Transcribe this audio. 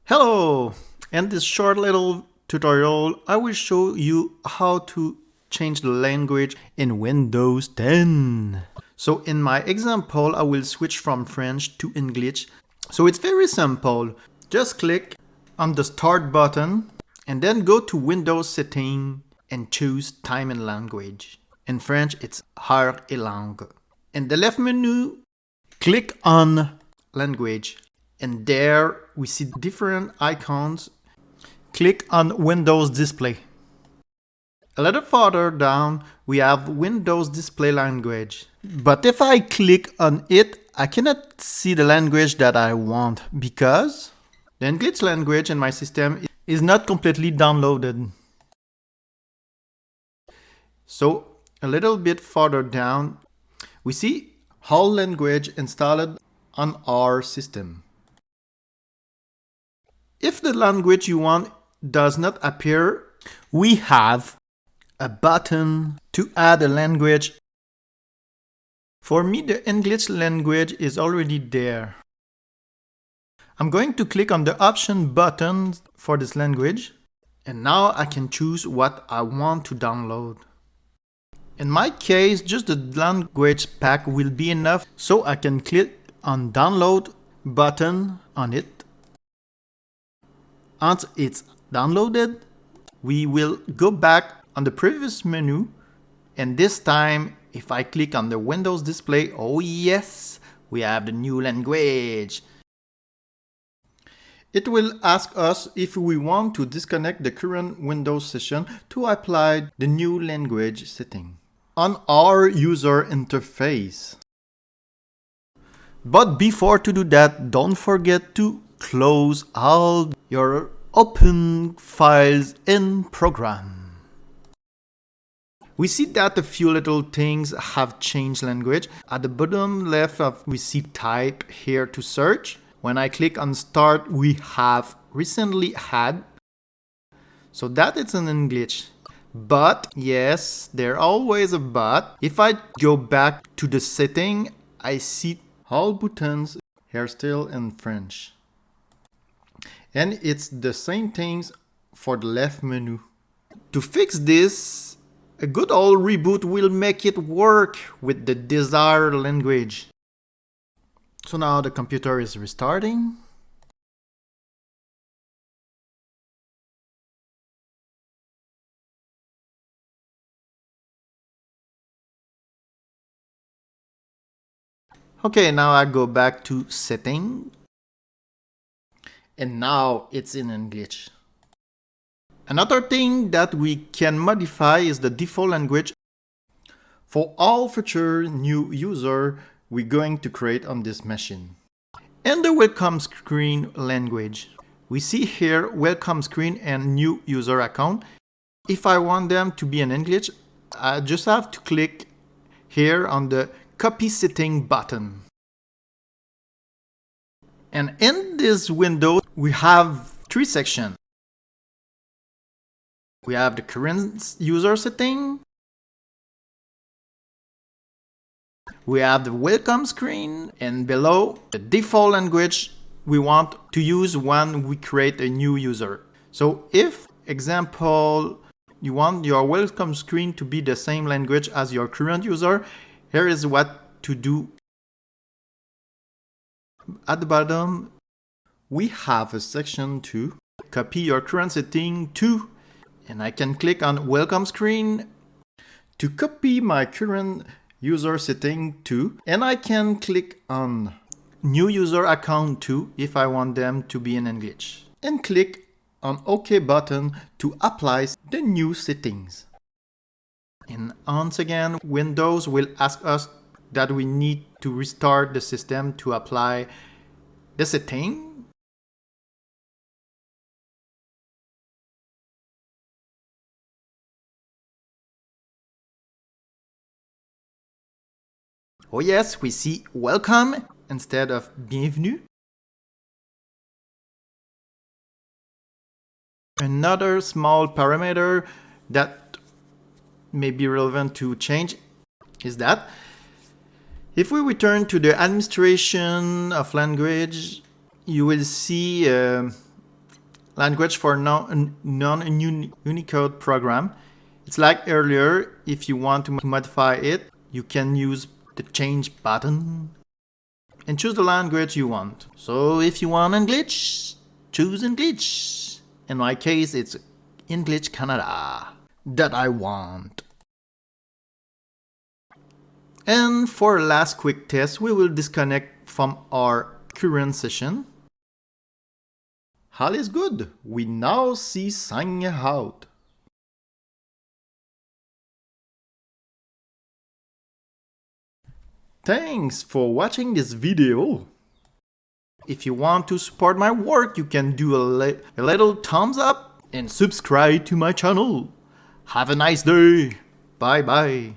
Hello! In this short little tutorial, I will show you how to change the language in Windows 10. So in my example, I will switch from French to English. So it's very simple. Just click on the Start button and then go to Windows Setting and choose Time and Language. In French, it's Heure et Langue. In the left menu, click on Language. And there we see different icons. Click on Windows Display. A little farther down, we have Windows Display Language. But if I click on it, I cannot see the language that I want because the English language in my system is not completely downloaded. So a little bit farther down, we see all language installed on our system. If the language you want does not appear, we have a button to add a language. For me, the English language is already there. I'm going to click on the option button for this language, and now I can choose what I want to download. In my case, just the language pack will be enough, so I can click on download button on it. Once it's downloaded, we will go back on the previous menu, and this time if I click on the Windows display, oh yes, we have the new language. It will ask us if we want to disconnect the current Windows session to apply the new language setting on our user interface. But before to do that, don't forget to close all your open files in program. We see that a few little things have changed language. At the bottom left we see type here to search. When I click on start, we have recently had. So that it's in English. But yes, there's always a but. If I go back to the setting, I see all buttons here still in French. And it's the same things for the left menu. To fix this, a good old reboot will make it work with the desired language. So now the computer is restarting. Okay, now I go back to setting. And now it's in English. Another thing that we can modify is the default language for all future new user we're going to create on this machine. In the welcome screen language, we see here welcome screen and new user account. If I want them to be in English, I just have to click here on the copy setting button. And in this window, we have three sections. We have the current user setting. We have the welcome screen, and below the default language we want to use when we create a new user. So if, example, you want your welcome screen to be the same language as your current user, here is what to do. At the bottom, we have a section to copy your current setting to, and I can click on welcome screen to copy my current user setting to, and I can click on new user account to if I want them to be in English, and click on OK button to apply the new settings. And once again, Windows will ask us that we need to restart the system to apply the setting. Oh yes, we see welcome instead of bienvenue. Another small parameter that may be relevant to change is that if we return to the administration of language, you will see language for non-unicode program. It's like earlier, if you want to modify it, you can use the change button and choose the language you want. So if you want English, choose English. In my case, it's English Canada that I want. And for the last quick test, we will disconnect from our current session. All is good. We now see sign out. Thanks for watching this video. If you want to support my work, you can do a little thumbs up and subscribe to my channel. Have a nice day. Bye bye.